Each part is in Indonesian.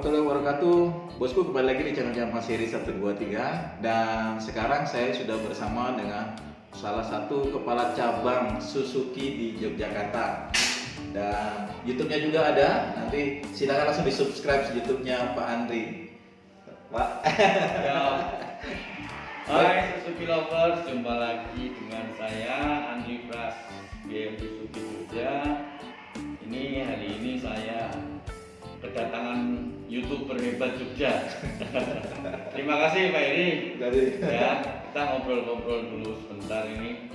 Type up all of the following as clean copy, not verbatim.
warahmatullahi wabarakatuh. Bosku, kembali lagi di channelnya Mas Heri 123. Dan sekarang saya sudah bersama dengan salah satu kepala cabang Suzuki di Yogyakarta. Dan YouTube-nya juga ada. Nanti silakan langsung di subscribe YouTube-nya Pak Andri. Pak. Ya. Hai Suzuki lovers, jumpa lagi dengan saya Andri Pras BM Suzuki Jogja. Hari ini saya kedatangan YouTuber hebat Jogja. Terima kasih Pak Heri. Ya, kita ngobrol-ngobrol dulu sebentar ini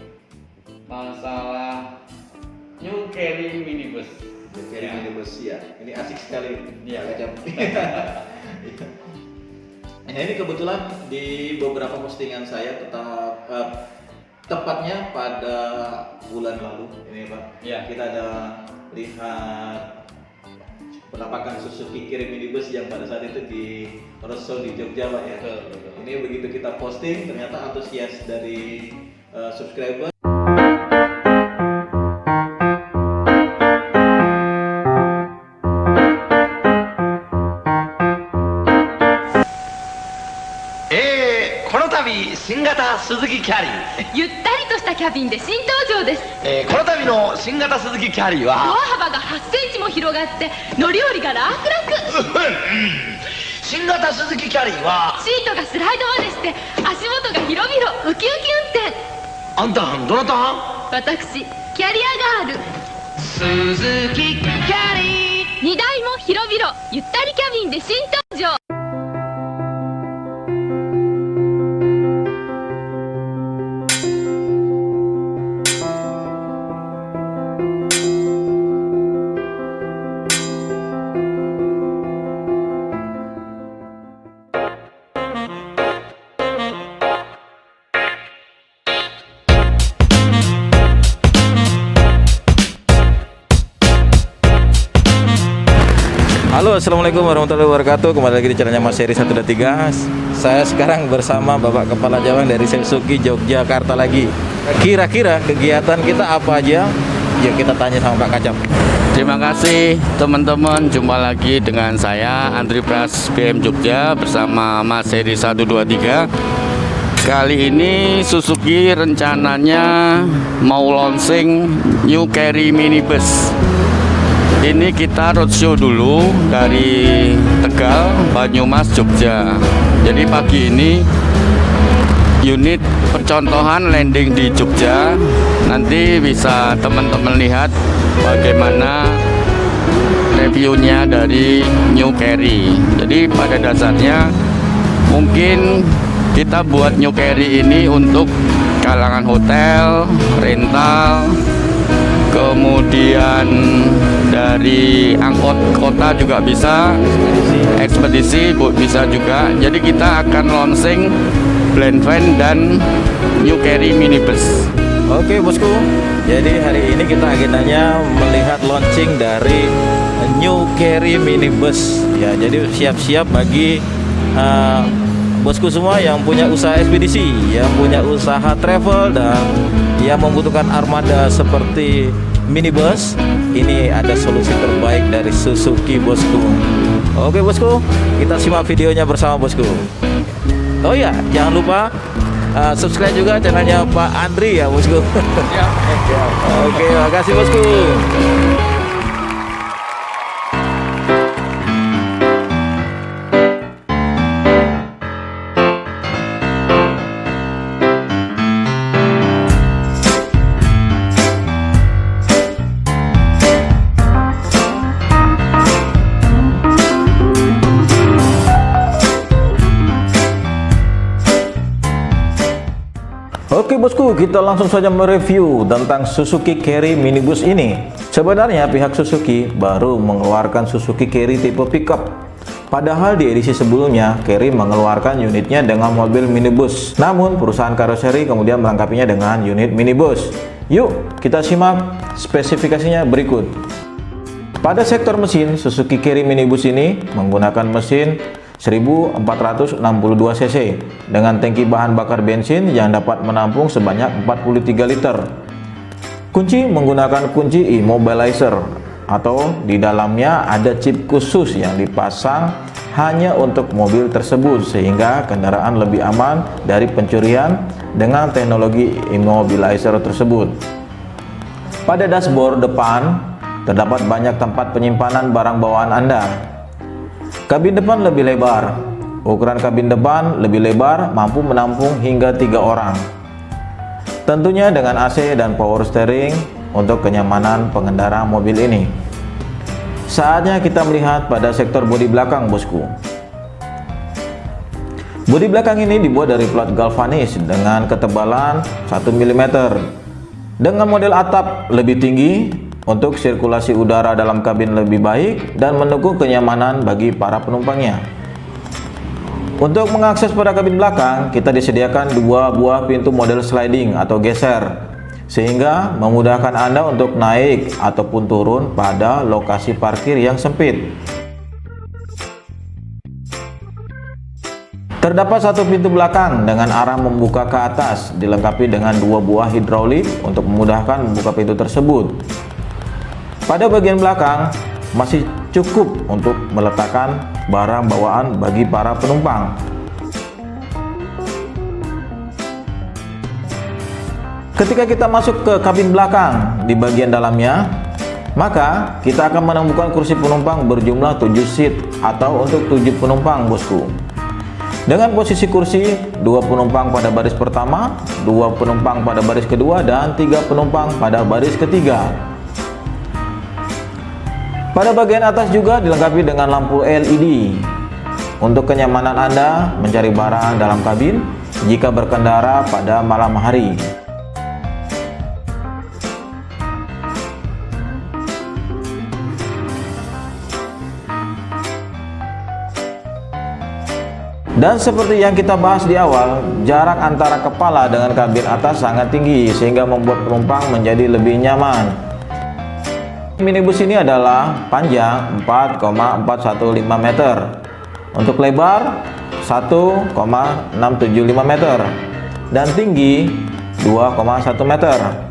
masalah New Carry minibus. New Carry minibus ya. Ini asik sekali. Ya. Nah, ini kebetulan di beberapa postingan saya tepatnya pada bulan lalu ini Pak. Ya. Kita ada lihat penampakan Suzuki Carry minibus yang pada saat itu di roadshow di Jogja Pak ya. Betul. Ini begitu kita posting ternyata antusias dari subscriber.新型鈴木キャリーゆったりとしたキャビンで新登場です。この度の新型鈴木キャリードアは幅が8センチも広がって乗り降りが楽々。新型鈴木キャリーはシートがスライドまでして足元が広々ウキウキ運転。あんたどなた私キャリアガール。鈴木キャリー荷台も広々ゆったりキャビンで新登場。Halo, assalamualaikum warahmatullahi wabarakatuh. Kembali lagi di channelnya Mas Heri 123. Saya sekarang bersama Bapak Kepala Cabang dari Suzuki Yogyakarta lagi. Kira-kira kegiatan kita apa aja? Yuk kita tanya sama Pak Kacap. Terima kasih teman-teman, jumpa lagi dengan saya Andri Pras BM Jogja bersama Mas Heri 123. Kali ini Suzuki rencananya mau launching New Carry minibus. Ini kita roadshow dulu dari Tegal, Banyumas, Jogja. Jadi pagi ini unit percontohan landing di Jogja. Nanti bisa teman-teman lihat bagaimana reviewnya dari New Carry. Jadi pada dasarnya mungkin kita buat New Carry ini untuk kalangan hotel, rental, kemudian dari angkot kota juga bisa, ekspedisi bisa juga. Jadi kita akan launching blend van dan New Carry minibus. Oke bosku, jadi hari ini kita agendanya melihat launching dari New Carry minibus. Ya, jadi siap-siap bagi bosku semua yang punya usaha ekspedisi, yang punya usaha travel dan yang membutuhkan armada seperti minibus. Ini ada solusi terbaik dari Suzuki bosku. Oke bosku, kita simak videonya bersama bosku. Oh ya, jangan lupa subscribe juga channelnya Pak Andri ya bosku. Oke, makasih bosku. Oke bosku, kita langsung saja mereview tentang Suzuki Carry minibus ini. Sebenarnya pihak Suzuki baru mengeluarkan Suzuki Carry tipe pickup. Padahal di edisi sebelumnya, Carry mengeluarkan unitnya dengan mobil minibus. Namun perusahaan karoseri kemudian melengkapinya dengan unit minibus. Yuk, kita simak spesifikasinya berikut. Pada sektor mesin, Suzuki Carry minibus ini menggunakan mesin 1462 cc dengan tangki bahan bakar bensin yang dapat menampung sebanyak 43 liter. Kunci menggunakan kunci immobilizer atau di dalamnya ada chip khusus yang dipasang hanya untuk mobil tersebut sehingga kendaraan lebih aman dari pencurian dengan teknologi immobilizer tersebut. Pada dashboard depan terdapat banyak tempat penyimpanan barang bawaan Anda. Kabin depan lebih lebar. Ukuran kabin depan lebih lebar, mampu menampung hingga 3 orang. Tentunya dengan AC dan power steering untuk kenyamanan pengendara mobil ini. Saatnya kita melihat pada sektor bodi belakang, bosku. Bodi belakang ini dibuat dari plat galvanis dengan ketebalan 1 mm dengan model atap lebih tinggi untuk sirkulasi udara dalam kabin lebih baik dan mendukung kenyamanan bagi para penumpangnya. Untuk mengakses pada kabin belakang, kita disediakan 2 buah pintu model sliding atau geser, sehingga memudahkan Anda untuk naik ataupun turun pada lokasi parkir yang sempit. Terdapat 1 pintu belakang dengan arah membuka ke atas, dilengkapi dengan 2 buah hidrolik untuk memudahkan membuka pintu tersebut. Pada bagian belakang masih cukup untuk meletakkan barang bawaan bagi para penumpang. Ketika kita masuk ke kabin belakang di bagian dalamnya, maka kita akan menemukan kursi penumpang berjumlah 7 seat atau untuk 7 penumpang, bosku. Dengan posisi kursi 2 penumpang pada baris pertama, 2 penumpang pada baris kedua, dan 3 penumpang pada baris ketiga. Pada bagian atas juga dilengkapi dengan lampu LED untuk kenyamanan Anda mencari barang dalam kabin jika berkendara pada malam hari. Dan seperti yang kita bahas di awal, jarak antara kepala dengan kabin atas sangat tinggi sehingga membuat penumpang menjadi lebih nyaman. Minibus ini adalah panjang 4,415 meter, untuk lebar 1,675 meter, dan tinggi 2,1 meter.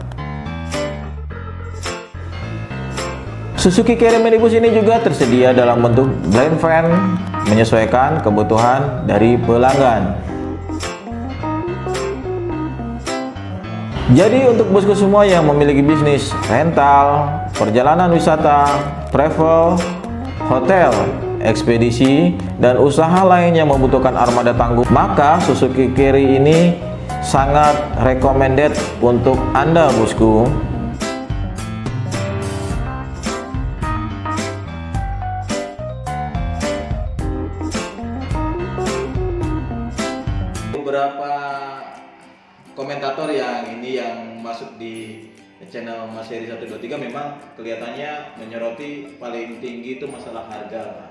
Suzuki Carry minibus ini juga tersedia dalam bentuk blind van, menyesuaikan kebutuhan dari pelanggan. Jadi untuk bosku semua yang memiliki bisnis rental, perjalanan wisata, travel, hotel, ekspedisi, dan usaha lain yang membutuhkan armada tangguh, maka Suzuki Carry ini sangat recommended untuk Anda, bosku. Beberapa komentator yang masuk di channel Mas Heri 123 memang kelihatannya menyoroti paling tinggi itu masalah harga, Pak.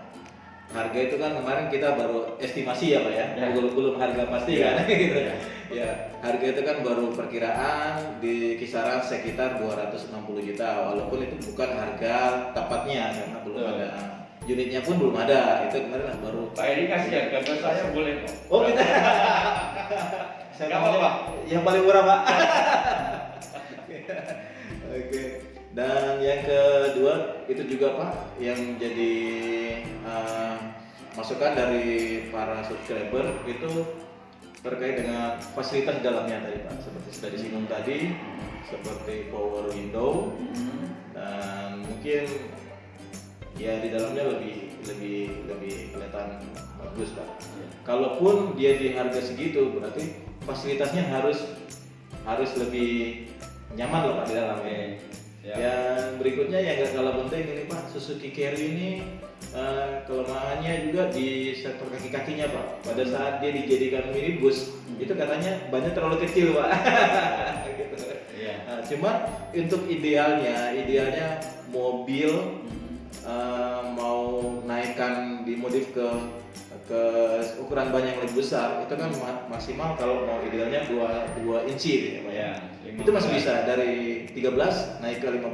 Harga itu kan kemarin kita baru estimasi ya, Pak ya. Belum harga pasti kan gitu. Ya, harga itu kan baru perkiraan di kisaran sekitar 260 juta walaupun itu bukan harga tepatnya karena belum ada unitnya pun belum ada. Itu kemarin baru Pak Edi kasih harga ke saya boleh kok. Oh, kita. Saya mau yang paling murah, Pak. Oke. Dan yang kedua itu juga, Pak, yang jadi masukan dari para subscriber itu terkait dengan fasilitas dalamnya tadi, Pak. Seperti sudah disinggung tadi, seperti power window dan mungkin ya di dalamnya lebih kelihatan bagus, Pak. Kalaupun dia di harga segitu berarti fasilitasnya harus lebih nyaman loh, Pak, di dalamnya. Yang berikutnya yang gak kalah penting ini, Pak, Suzuki Carry ini kelemahannya juga di sektor kaki-kakinya, Pak. Pada saat dia dijadikan minibus itu katanya bannya terlalu kecil, Pak. Gitu. Nah, cuma untuk idealnya mobil mau naikkan dimodif ke ukuran ban yang lebih besar itu kan maksimal kalau mau idealnya 2 inci ya, Pak ya. Itu masih bisa dari 13 naik ke 15.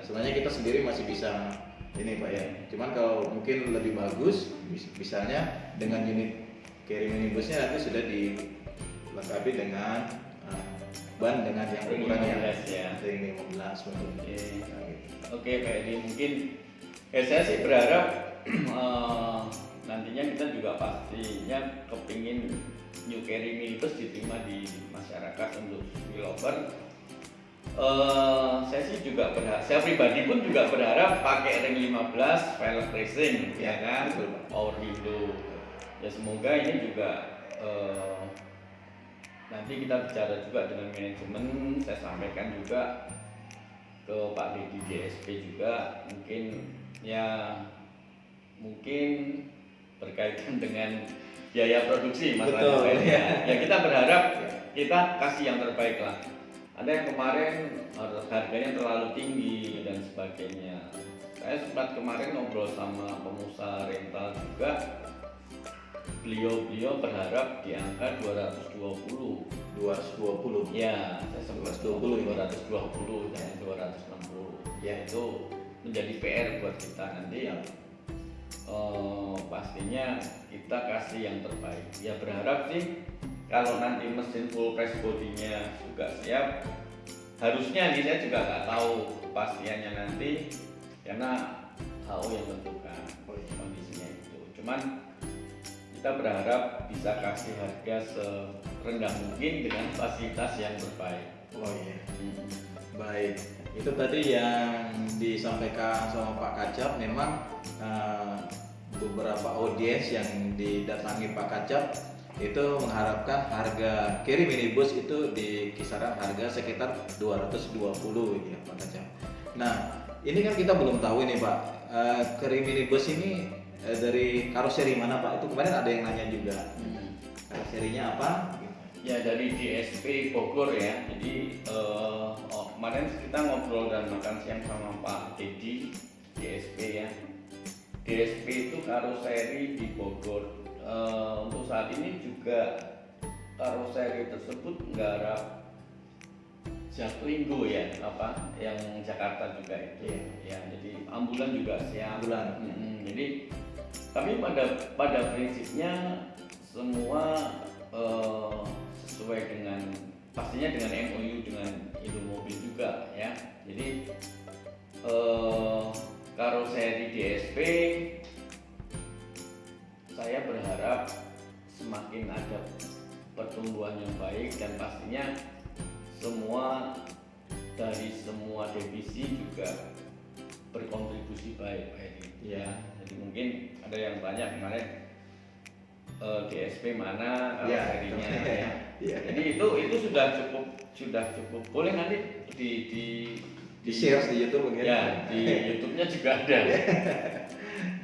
Sebenarnya kita sendiri masih bisa ini, Pak ya. Cuman kalau mungkin lebih bagus misalnya dengan unit Carry minibusnya nanti sudah dilengkapi dengan ban dengan yang ukurannya ring 15 mungkin. Oke, Pak Edi, mungkin saya sih berharap nantinya kita juga pastinya kepingin New Carry Minibus diterima di masyarakat untuk Suzuki Lover. Saya sih juga saya pribadi pun juga berharap pakai ring 15 velg racing, ya kan, power window. Ya semoga ini juga nanti kita bicara juga dengan manajemen, saya sampaikan juga ke Pak Dedi DSP juga, mungkin berkaitan dengan biaya produksi masalah ya kita berharap kita kasih yang terbaik lah. Ada yang kemarin harganya terlalu tinggi dan sebagainya. Saya sempat kemarin ngobrol sama pengusaha rental juga, beliau berharap di angka 220 ya, saya sempat 220 dan 260 ya, itu menjadi PR buat kita nanti yang pastinya kita kasih yang terbaik. Ya berharap sih kalau nanti mesin full press bodinya juga siap, harusnya ini saya juga nggak tahu kepastiannya nanti karena HO yang tentukan kondisinya itu. Cuman kita berharap bisa kasih harga serendah mungkin dengan fasilitas yang terbaik. Oh iya. Baik, itu tadi yang disampaikan sama Pak Kacap. Memang beberapa audiens yang didatangi Pak Kacap itu mengharapkan harga Carry Minibus itu di kisaran harga sekitar 220 ya Pak Kacap. Nah, ini kan kita belum tahu ini Pak, Carry Minibus ini dari karoseri mana Pak? Itu kemarin ada yang nanya juga. Karoserinya apa? Ya dari DSP Bogor ya. Jadi kemarin kita ngobrol dan makan siang sama Pak Dedi DSP ya. DSP itu karoseri di Bogor. Untuk saat ini juga karoseri tersebut nggarap Jaklinggo ya, yang Jakarta juga itu ya. Jadi ambulan juga siap. Jadi tapi pada prinsipnya semua sesuai dengan pastinya dengan MOU dengan Indomobil juga ya. Jadi karoseri DSP saya berharap semakin ada pertumbuhan yang baik dan pastinya semua dari semua divisi juga berkontribusi baik ya. Jadi mungkin ada yang banyak kemarin DSP mana karoserinya ya. Jadi itu sudah cukup. Boleh nanti di share di YouTube mungkin. Ya, di YouTube-nya juga ada.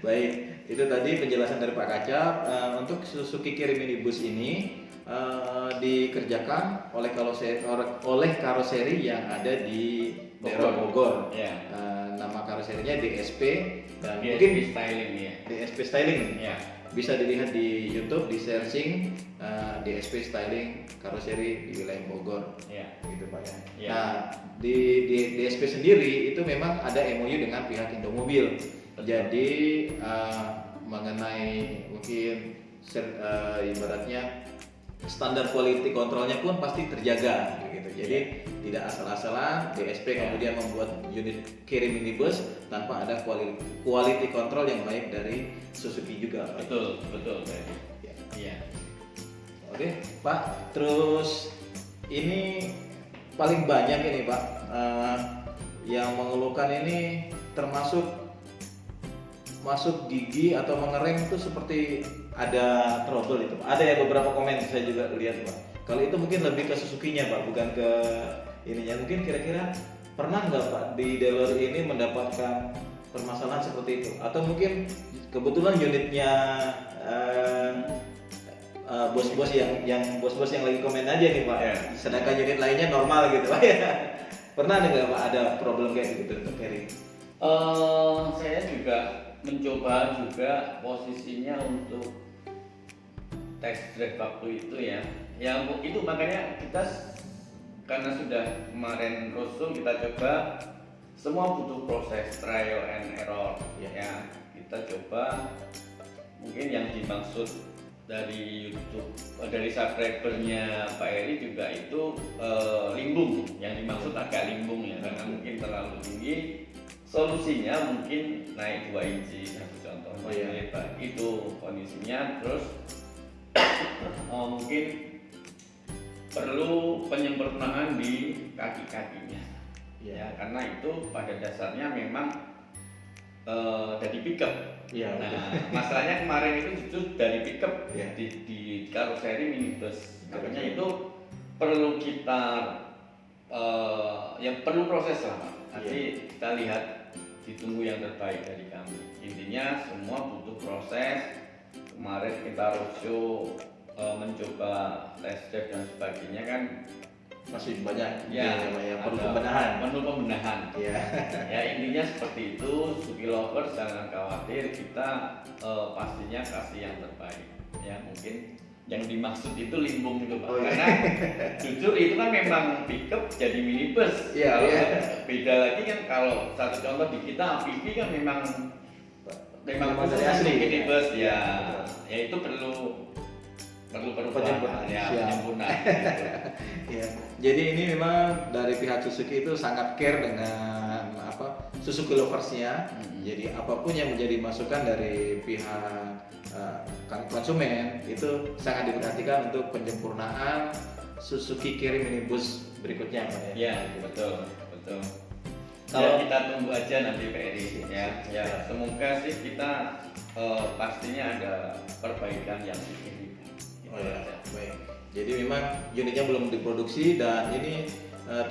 Baik, itu tadi penjelasan dari Pak Kacap. Untuk Suzuki Carry Minibus ini dikerjakan oleh karoseri yang ada di daerah Bogor. Ya. Nama karoserinya DSP dan DSP mungkin Styling ya. DSP Styling. Ya. Bisa dilihat di YouTube, di searching DSP Styling karoseri di wilayah Bogor. Ya. Gitu Pak ya. Ya. Nah, di DSP sendiri itu memang ada MOU dengan pihak Indomobil. Jadi mengenai mungkin ibaratnya standar quality controlnya pun pasti terjaga gitu. Jadi tidak asal-asalan DSP kemudian membuat unit Carry Minibus tanpa ada quality control yang baik dari Suzuki juga. Betul. Ya. Iya. Oke, Pak. Terus ini paling banyak ini Pak yang mengeluhkan ini termasuk masuk gigi atau mengerem itu seperti ada trouble itu. Ada ya beberapa komen saya juga lihat Pak. Kalau itu mungkin lebih ke Suzuki-nya Pak, bukan ke ininya. Mungkin kira-kira pernah nggak Pak di dealer ini mendapatkan permasalahan seperti itu? Atau mungkin kebetulan unitnya bos-bos yang lagi komen aja nih Pak. Sedangkan unit lainnya normal gitu Pak ya. Pernah nggak Pak ada problem kayak gitu untuk Carry? Saya juga mencoba juga posisinya untuk test drive waktu itu ya. Yang itu makanya kita karena sudah kemarin roadshow kita coba semua butuh proses trial and error ya. Kita coba mungkin yang dimaksud dari YouTube dari subscribernya Pak Eri juga itu limbung, yang dimaksud agak limbung ya karena mungkin terlalu tinggi solusinya mungkin naik 2 inci satu contoh. Oh, iya. Itu kondisinya. Terus mungkin perlu penyempurnaan di kaki-kakinya. Ya, karena itu pada dasarnya memang dari pickup. Iya. Nah, masalahnya kemarin itu justru dari pickup Iya. di karoseri minibus. Makanya itu perlu kita yang perlu proses lah, Pak. Nanti kita lihat, ditunggu yang terbaik dari kami. Intinya semua butuh proses. Kemarin kita roadshow mencoba test drive dan sebagainya kan Masih banyak ya, yang perlu ada pembenahan. perlu pembenahan. Iya. Ya intinya seperti itu. Suzuki lovers jangan khawatir, kita pastinya kasih yang terbaik. Ya mungkin yang dimaksud itu limbung itu Pak. Oh, iya. Karena jujur itu kan memang pickup jadi minibus. Iya, Kalau iya. beda lagi kan, kalau satu contoh di kita APV kan memang Memang dari khusus asli. untuk minibus Iya, ya. betul. Ya itu perlu Penyempurnaan. penyempurnaan ya, Siap. penyempurnaan. Gitu. Ya, jadi ini memang dari pihak Suzuki itu sangat care dengan Suzuki loversnya. Jadi apapun yang menjadi masukan dari pihak konsumen itu sangat diperhatikan untuk penyempurnaan Suzuki Carry minibus berikutnya, Pak. Ya betul betul. Kalau- Ya, kita tunggu aja nanti Pak Eri ya. Ya semoga sih kita pastinya ada perbaikan yang signifikan. Gitu Oh ya, aja. baik. Jadi memang unitnya belum diproduksi dan ini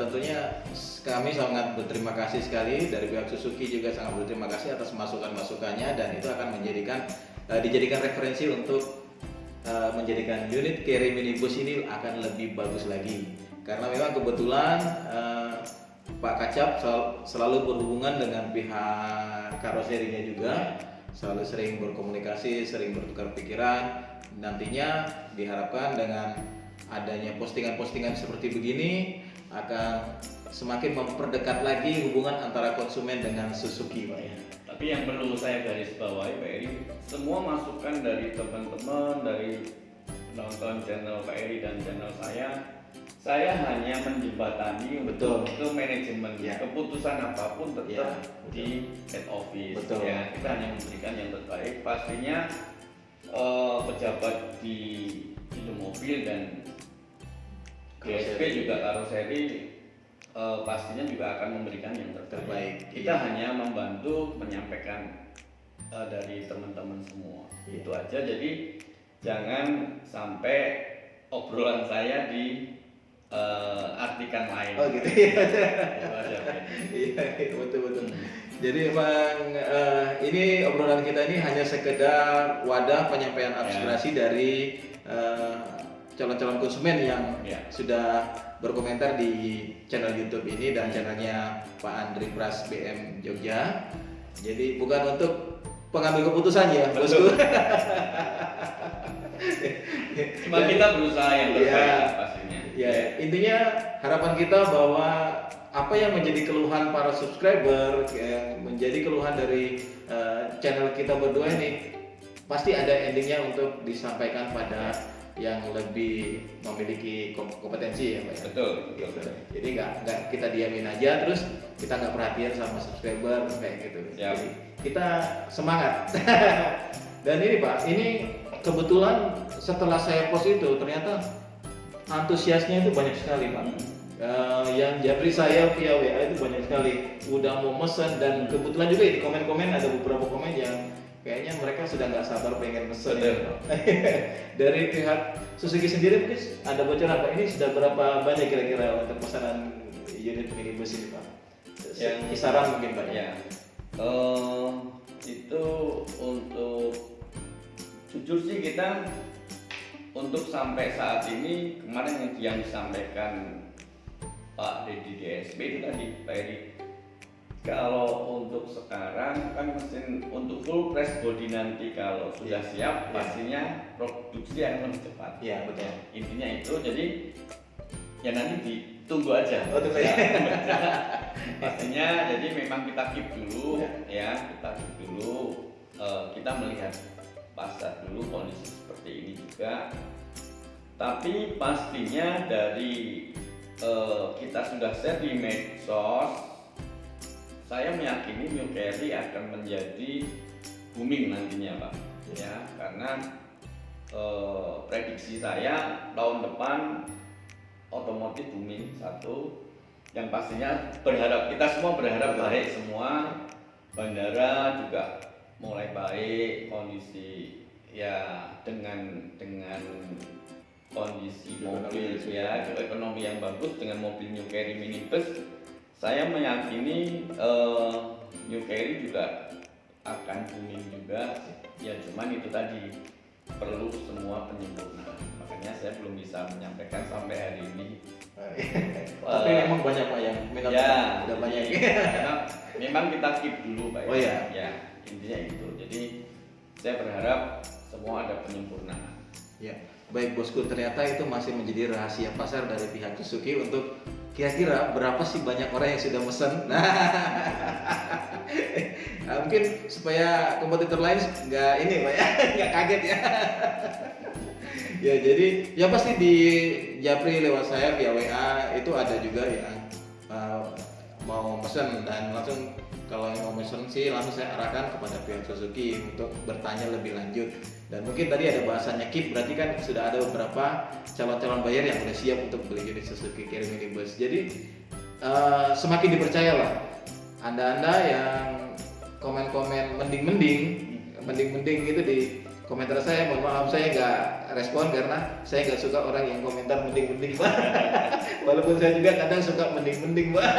tentunya kami sangat berterima kasih sekali dari pihak Suzuki, juga sangat berterima kasih atas masukan-masukannya, dan itu akan dijadikan referensi untuk menjadikan unit Carry minibus ini akan lebih bagus lagi. Karena memang kebetulan Pak Kacap selalu berhubungan dengan pihak karoserinya juga, selalu sering berkomunikasi, sering bertukar pikiran. Nantinya diharapkan dengan adanya postingan-postingan seperti begini akan semakin memperdekat lagi hubungan antara konsumen dengan Suzuki, Pak ya. Tapi yang perlu saya garis bawahi Pak Eri, semua masukan dari teman-teman, dari penonton channel Pak Eri dan channel saya hanya menjembatani Betul. untuk manajemen. Ya. Keputusan apapun tetap Ya, betul. di head office. Betul. Ya, kita hanya memberikan yang terbaik. Pastinya pejabat di mobil dan DSP juga karoseri pastinya juga akan memberikan yang terbaik. Kita Iya. hanya membantu menyampaikan dari teman-teman semua. Iya. Itu aja. Jadi jangan sampai obrolan saya di artikan lain. Oh gitu ya. Itu aja, Pak. Iya, betul. Jadi memang ini obrolan kita ini hanya sekedar wadah penyampaian aspirasi dari calon-calon konsumen yang Ya. sudah berkomentar di channel YouTube ini dan channelnya Pak Andri Pras BM Jogja. Jadi bukan untuk pengambil keputusan ya, Betul. bosku. Cuma kita berusaha yang terbaik Iya. pastinya. Ya, intinya harapan kita bahwa apa yang menjadi keluhan para subscriber, yang menjadi keluhan dari channel kita berdua ini, pasti ada endingnya untuk disampaikan pada yang lebih memiliki kompetensi ya Pak ya. Betul. Jadi nggak kita diamin aja terus kita nggak perhatian sama subscriber kayak gitu. Siap. Jadi kita semangat. Dan ini Pak, ini kebetulan setelah saya post itu ternyata antusiasnya itu banyak sekali Pak. Yang japri saya via WA itu banyak sekali, udah mau mesen, dan kebetulan juga di komen-komen ada beberapa komen yang kayaknya mereka sudah nggak sabar pengen mesen. Betul. Dari pihak Suzuki sendiri mungkin ada bocoran Pak, ini sudah berapa banyak kira-kira untuk pesanan unit minibus ini Pak? Yang Kisaran mungkin Pak Ya, itu untuk jujur sih kita untuk sampai saat ini kemarin yang disampaikan Pak Dedi DSP itu tadi Pak Edi, kalau untuk sekarang kan mesin untuk full press body nanti kalau sudah siap pastinya produksi akan lebih cepat. Iya betul. Intinya itu, jadi ya nanti ditunggu aja. Oh, tunggu aja. Pastinya jadi memang kita keep dulu ya, kita keep dulu, kita melihat pasar dulu kondisi seperti ini juga. Tapi pastinya dari kita sudah share di medsos, saya meyakini New Carry akan menjadi booming nantinya Pak, ya karena prediksi saya tahun depan otomotif booming satu, yang pastinya kita semua berharap baik semua, bandara juga mulai baik kondisi ya dengan kondisi mobil ya ekonomi yang bagus dengan mobil New Carry minibus, saya meyakini New Carry juga akan booming juga ya, cuman itu tadi perlu semua penyempurnaan, makanya saya belum bisa menyampaikan sampai hari ini. Tapi memang banyak Pak yang minat Ya, udah banyak. karena memang kita keep dulu Pak. Oh iya. Ya, intinya itu. Jadi saya berharap semua ada penyempurnaan. Ya, baik bosku, ternyata itu masih menjadi rahasia pasar dari pihak Suzuki untuk kira-kira berapa sih banyak orang yang sudah mesen. Nah, mungkin supaya kompetitor lain nggak ini Pak ya, nggak kaget ya. Ya jadi ya pasti di Japri lewat saya via WA itu ada juga yang mau mesen, dan langsung kalau yang mau mesen sih langsung saya arahkan kepada pihak Suzuki untuk bertanya lebih lanjut. Dan mungkin tadi ada bahasanya KIP, berarti kan sudah ada beberapa calon-calon buyer yang sudah siap untuk beli unit Suzuki Carry minibus. Jadi semakin dipercaya lah anda yang komen-komen mending gitu di komentar saya. Mohon maaf saya nggak respon karena saya nggak suka orang yang komentar mending Pak. Walaupun saya juga kadang suka mending Pak.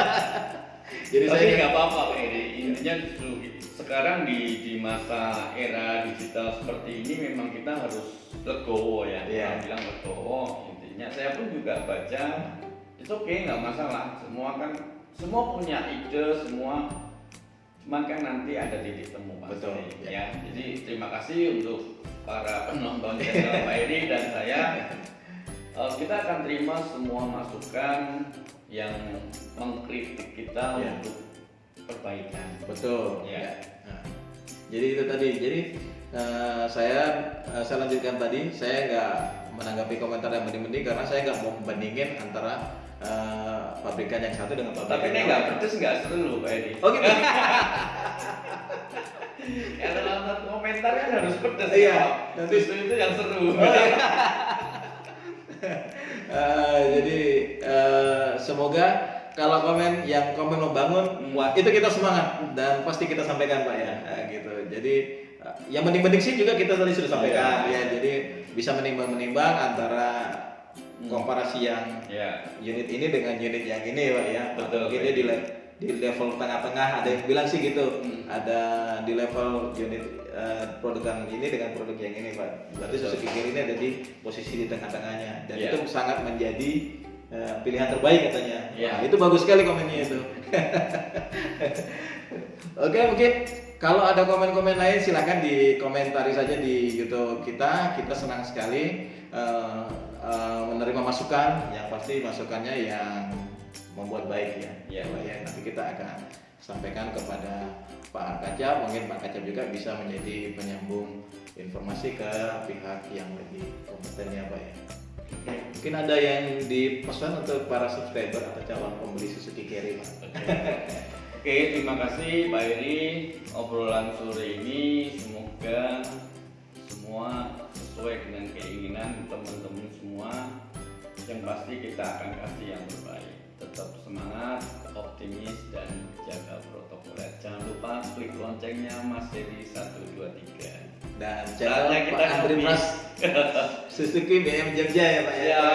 Jadi Tapi saya nggak apa-apa Pak Edi. Intinya justru sekarang di masa era digital seperti ini memang kita harus legowo ya. Iya. Orang bilang legowo. Intinya saya pun juga baca, itu oke, nggak masalah. Semua punya ide, semua. Cuman kan nanti ada titik temu pasti. Betul, Ya. Jadi terima kasih untuk para penonton channel Pak Edi dan saya. Kita akan terima semua masukan yang mengkritik kita Ya. untuk perbaikan. betul. Ya. Nah, jadi itu tadi. Jadi saya lanjutkan tadi. Saya nggak menanggapi komentar yang mending karena saya nggak mau membandingin antara pabrikan yang satu dengan pabrikan Tapi ini yang nggak lain. pedes nggak seru Pak Edi. Oh gitu. Ya dalam satu komentar kan harus pedes. Iya. Ya. Nanti Justru itu yang seru. jadi semoga kalau yang komen membangun, wah itu kita semangat dan pasti kita sampaikan Pak ya. Gitu. Jadi yang mending sih juga kita tadi sudah sampaikan ya. Jadi bisa menimbang antara komparasi yang unit ini dengan unit yang ini Pak ya. Betul. Mungkin dia di level tengah-tengah, ada yang bilang sih gitu. Ada di level unit produk yang ini dengan produk yang ini Pak. Berarti Suzuki Carry ini ada di posisi di tengah-tengahnya, dan itu sangat menjadi pilihan terbaik katanya. Nah, itu bagus sekali komennya itu. Oke, mungkin kalau ada komen-komen lain silahkan dikomentari saja di YouTube kita. Kita senang sekali menerima masukan, yang pasti masukannya yang membuat baik ya. Nanti kita akan sampaikan kepada Pak Kacap. Mungkin Pak Kacap juga bisa menjadi penyambung informasi ke pihak yang lebih kompeten ya Pak ya. Mungkin ada yang dipesan untuk para subscriber atau calon pembeli Suzuki Carry Pak. Oke, terima kasih Pak Eri. Obrolan sore ini semoga semua sesuai dengan keinginan teman-teman semua. Yang pasti kita akan kasih yang terbaik. Tetap semangat, optimis, dan jaga protokol. Jangan lupa klik loncengnya Mas Edi 123. Dan Saatnya channel kita Pak Andri ngopi. Pras Suzuki BM Jogja ya Pak ya. Ya.